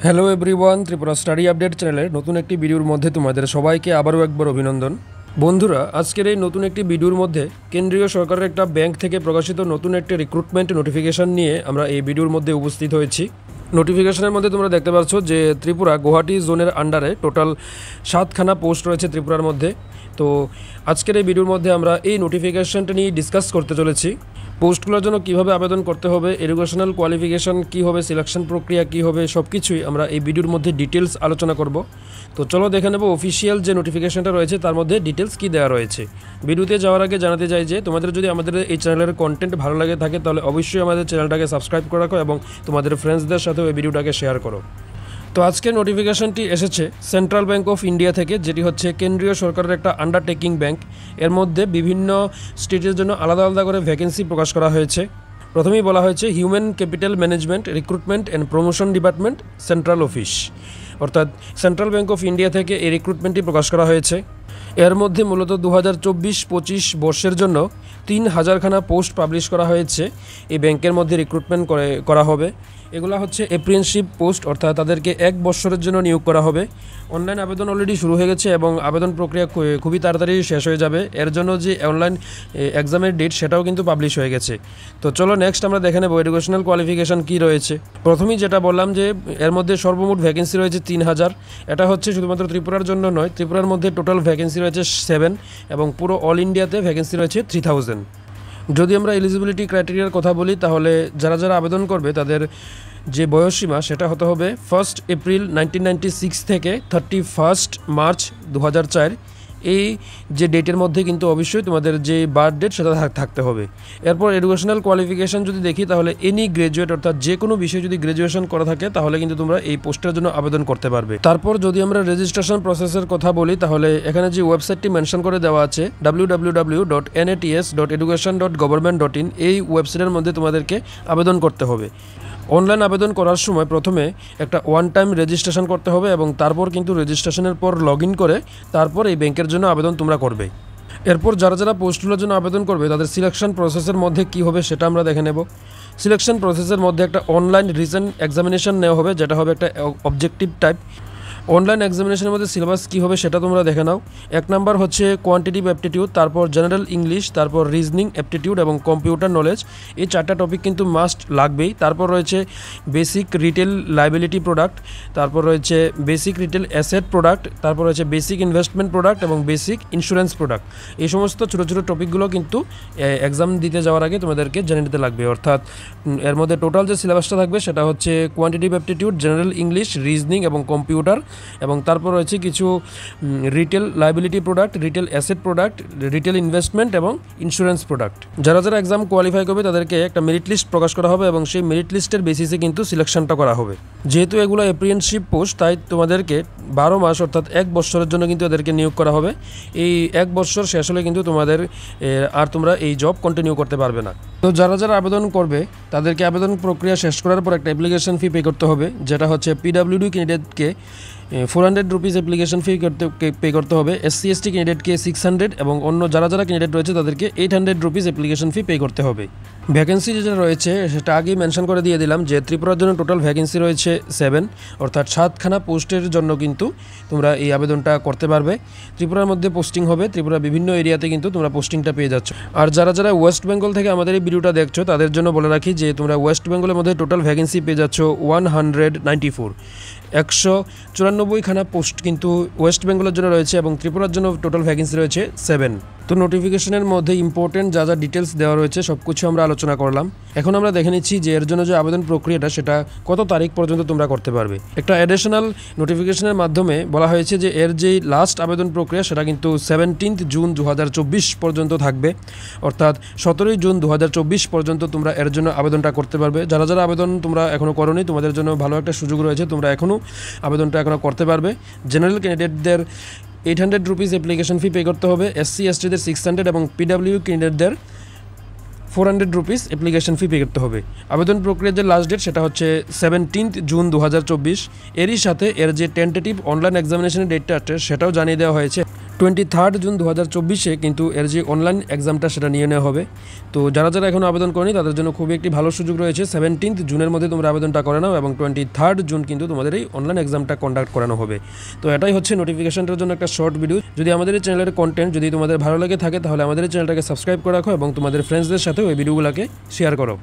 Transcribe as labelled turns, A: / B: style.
A: Hello everyone, Tripura study update চ্যানেলের নতুন একটি ভিডিওর মধ্যে তোমাদের সবাইকে আবারও একবার অভিনন্দন। বন্ধুরা, আজকের এই নতুন একটি ভিডিওর মধ্যে কেন্দ্রীয় সরকারের একটা ব্যাংক থেকে প্রকাশিত নতুন একটি রিক্রুটমেন্ট নোটিফিকেশন নিয়ে আমরা এই ভিডিওর মধ্যে উপস্থিত হয়েছি। নোটিফিকেশনের মধ্যে তোমরা দেখতে পাচ্ছ যে ত্রিপুরা গুয়াহাটি জোনের আন্ডারে টোটাল 7খানা পোস্ট রয়েছে ত্রিপুরার মধ্যে। তো আজকের এই ভিডিওর মধ্যে আমরা এই নোটিফিকেশনটা নিয়ে ডিসকাস করতে চলেছি। পোস্টগুলোর জন্য কীভাবে আবেদন করতে হবে, এডুকেশনাল কোয়ালিফিকেশন কী হবে, সিলেকশন প্রক্রিয়া কী হবে, সব কিছুই আমরা এই ভিডিওর মধ্যে ডিটেলস আলোচনা করব। তো চলো দেখে নেব অফিসিয়াল যে নোটিফিকেশনটা রয়েছে তার মধ্যে ডিটেলস কী দেওয়া রয়েছে। ভিডিওতে যাওয়ার আগে জানাতে চাই যে তোমাদের যদি আমাদের এই চ্যানেলের কন্টেন্ট ভালো লাগে থাকে তাহলে অবশ্যই আমাদের চ্যানেলটাকে সাবস্ক্রাইব করে রাখো এবং তোমাদের ফ্রেন্ডসদের সাথেও এই ভিডিওটাকে শেয়ার করো। তো আজকের নোটিফিকেশনটি এসেছে সেন্ট্রাল ব্যাংক অফ ইন্ডিয়া থেকে, যেটি হচ্ছে কেন্দ্রীয় সরকারের একটা আন্ডারটেকিং ব্যাংক। এর মধ্যে বিভিন্ন স্টেটের জন্য আলাদা আলাদা করে ভ্যাকেন্সি প্রকাশ করা হয়েছে। প্রথমেই বলা হয়েছে human capital management recruitment and promotion department central office, অর্থাৎ সেন্ট্রাল ব্যাংক অফ ইন্ডিয়া থেকে এই রিক্রুটমেন্টটি প্রকাশ করা হয়েছে। এর মধ্যে মূলত 2024-25 বর্ষের জন্য 3000খানা পোস্ট পাবলিশ করা হয়েছে। এই ব্যাংকের মধ্যে রিক্রুটমেন্ট করা হবে। এগুলো হচ্ছে অ্যাপ্রেন্টিসশিপ পোস্ট, অর্থাৎ তাদেরকে 1 বছরের জন্য নিয়োগ করা হবে। অনলাইন আবেদন অলরেডি শুরু হয়ে গেছে এবং আবেদন প্রক্রিয়া খুবই তাড়াতাড়ি শেষ হয়ে যাবে। এর জন্য যে অনলাইন এক্সামের ডেট সেটাও কিন্তু পাবলিশ হয়ে গেছে। তো চলো নেক্সট আমরা দেখে নেব এডুকেশনাল কোয়ালিফিকেশান কী রয়েছে। প্রথমেই যেটা বললাম যে এর মধ্যে সর্বমোট ভ্যাকেন্সি রয়েছে 3000। এটা হচ্ছে শুধুমাত্র ত্রিপুরার জন্য নয়, ত্রিপুরার মধ্যে টোটাল ভ্যাকেন্সি রয়েছে 7 এবং পুরো অল ইন্ডিয়াতে ভ্যাকেন্সি রয়েছে 3000। যদি আমরা এলিজিবিলিটি ক্রাইটেরিয়ার কথা বলি তাহলে যারা যারা আবেদন করবে তাদের যে বয়সসীমা সেটা হতে হবে 1 এপ্রিল 1996 থেকে 31 মার্চ 2004। এই যে ডেটের মধ্যে কিন্তু অবশ্যই তোমাদের যে বার্থ ডেট সেটা থাকতে হবে। এরপর এডুকেশনাল কোয়ালিফিকেশান যদি দেখি তাহলে এনি গ্র্যাজুয়েট, অর্থাৎ যে কোনো বিষয়ে যদি গ্র্যাজুয়েশন করা থাকে তাহলে কিন্তু তোমরা এই পোস্টের জন্য আবেদন করতে পারবে। তারপর যদি আমরা রেজিস্ট্রেশন প্রসেসের কথা বলি তাহলে এখানে যে ওয়েবসাইটটি মেনশন করে দেওয়া আছে www.nats.education.government.in, এই ওয়েবসাইটের মধ্যে তোমাদেরকে আবেদন করতে হবে। অনলাইন আবেদন করার সময় প্রথমে একটা ওয়ান টাইম রেজিস্ট্রেশন করতে হবে এবং তারপর কিন্তু রেজিস্ট্রেশনের পর লগ ইন করে তারপর এই ব্যাংকের জন্য আবেদন তোমরা করবে। এরপর যারা যারা পোস্টগুলোর জন্য আবেদন করবে তাদের সিলেকশন প্রসেসের মধ্যে কী হবে সেটা আমরা দেখে নেব। সিলেকশন প্রসেসের মধ্যে একটা অনলাইন রিটেন এক্সামিনেশন নেওয়া হবে, যেটা হবে একটা অবজেক্টিভ টাইপ। অনলাইন এক্সামিনেশনের মধ্যে সিলেবাস কী হবে সেটা তোমরা দেখে নাও। 1 নাম্বার হচ্ছে কোয়ান্টিটিভ অ্যাপটিটিউড, তারপর জেনারেল ইংলিশ, তারপর রিজনিং অ্যাপটিটিউড এবং কম্পিউটার নলেজ। এই 4টা টপিক কিন্তু মাস্ট লাগবেই। তারপর রয়েছে বেসিক রিটেল লাইবিলিটি প্রোডাক্ট, তারপর রয়েছে বেসিক রিটেল অ্যাসেট প্রোডাক্ট, তারপর রয়েছে বেসিক ইনভেস্টমেন্ট প্রোডাক্ট এবং বেসিক ইন্স্যুরেন্স প্রোডাক্ট। এই সমস্ত ছোটো ছোটো টপিকগুলো কিন্তু এক্সাম দিতে যাওয়ার আগে তোমাদেরকে জেনে নিতে লাগবে। অর্থাৎ এর মধ্যে টোটাল যে সিলেবাসটা থাকবে সেটা হচ্ছে quantitative aptitude, general English, reasoning এবং কম্পিউটার, এবং তারপর রয়েছে কিছু retail liability product, retail asset product, retail investment এবং ইন্স্যুরেন্স প্রোডাক্ট। যারা যারা এক্সাম কোয়ালিফাই করবে তাদেরকে একটা মেরিট লিস্ট প্রকাশ করা হবে এবং সেই মেরিট লিস্টের বেসিসে কিন্তু সিলেকশনটা করা হবে। যেহেতু এগুলো অ্যাপ্রেন্টিসশিপ পোস্ট তাই তোমাদেরকে 12 মাস অর্থাৎ 1 বছরের জন্য কিন্তু এদেরকে নিয়োগ করা হবে। এই 1 বছর শেষ হলে কিন্তু তোমাদের আর তোমরা এই জব কন্টিনিউ করতে পারবে না। তো যারা যারা আবেদন করবে তাদেরকে আবেদন প্রক্রিয়া শেষ করার পর একটা অ্যাপ্লিকেশন ফি পে করতে হবে, যেটা হচ্ছে পিডব্লিউডি ক্যান্ডিডেটকে 400 রুপিস অ্যাপ্লিকেশন ফি পে করতে হবে। SC ST ক্যান্ডিডেটকে 600 এবং অন্য যারা যারা ক্যান্ডিডেট রয়েছে তাদেরকে 800 রুপিস অ্যাপ্লিকেশন ফি পে করতে হবে। ভ্যাকেন্সি যেটা রয়েছে সেটা আগেই মেনশন করে দিয়ে দিলাম যে ত্রিপুরার জন্য টোটাল ভ্যাকেন্সি রয়েছে 7, অর্থাৎ 7খানা পোস্টের জন্য কিন্তু তোমরা এই আবেদনটা করতে পারবে। ত্রিপুরার মধ্যে পোস্টিং হবে, ত্রিপুরা বিভিন্ন এরিয়াতে কিন্তু তোমরা পোস্টিংটা পেয়ে যাচ্ছ। আর যারা যারা ওয়েস্ট বেঙ্গল থেকে আমাদের এই ভিডিওটা দেখছো তাদের জন্য বলে রাখি যে তোমরা ওয়েস্ট বেঙ্গলের মধ্যে টোটাল ভ্যাকেন্সি পেয়ে যাচ্ছ 194, 194খানা পোস্ট কিন্তু ওয়েস্ট বেঙ্গলের জন্য রয়েছে এবং ত্রিপুরার জন্য টোটাল ভ্যাকেন্সি রয়েছে 7। তো নোটিফিকেশনের মধ্যে ইম্পর্টেন্ট যা যা ডিটেলস দেওয়া রয়েছে সব কিছু আমরা আলোচনা করলাম। এখন আমরা দেখে নিচ্ছি যে এর জন্য যে আবেদন প্রক্রিয়াটা সেটা কত তারিখ পর্যন্ত তোমরা করতে পারবে। একটা অ্যাডিশনাল নোটিফিকেশনের মাধ্যমে বলা হয়েছে যে এর যেই লাস্ট আবেদন প্রক্রিয়া সেটা কিন্তু 17 জুন 2024 পর্যন্ত থাকবে, অর্থাৎ 17 জুন 2024 পর্যন্ত তোমরা এর জন্য আবেদনটা করতে পারবে। যারা যারা আবেদন তোমরা এখনও করোনি তোমাদের জন্য ভালো একটা সুযোগ রয়েছে, তোমরা এখনও আবেদনটা এখনও করতে পারবে। জেনারেল ক্যান্ডিডেটদের 800 রুপিস অ্যাপ্লিকেশন ফি পে করতে হবে, SC STদের 600 এবং PW ক্যান্ডিডেটদের 400 রুপিস অ্যাপ্লিকেশন ফি পে করতে হবে। আবেদন প্রক্রিয়ার যে লাস্ট ডেট সেটা হচ্ছে 17 জুন 2024। এরই সাথে এর যে টেন্টেটিভ অনলাইন এক্সামিনেশনের ডেটটা আছে সেটাও জানিয়ে দেওয়া হয়েছে 23 জুন 2024 কিন্তু এর যে অনলাইন এক্সামটা সেটা নিয়ে নেওয়া হবে। তো যারা যারা এখনও আবেদন করেনি তাদের জন্য খুবই একটি ভালো সুযোগ রয়েছে। 17 জুনের মধ্যে তোমরা আবেদনটা করে নাও এবং 23 জুন কিন্তু তোমাদের এই অনলাইন এক্সামটা কন্ডাক্ট করানো হবে। তো এটাই হচ্ছে নোটিফিকেশনটার জন্য একটা শর্ট ভিডিও। যদি আমাদের এই চ্যানেলের কন্টেন্ট যদি তোমাদের ভালো লাগে থাকে তাহলে আমাদের এই চ্যানেলটাকে সাবস্ক্রাইব করে রাখো এবং তোমাদের ফ্রেন্ডসদের সাথে ওই ভিডিওগুলোকে শেয়ার করো।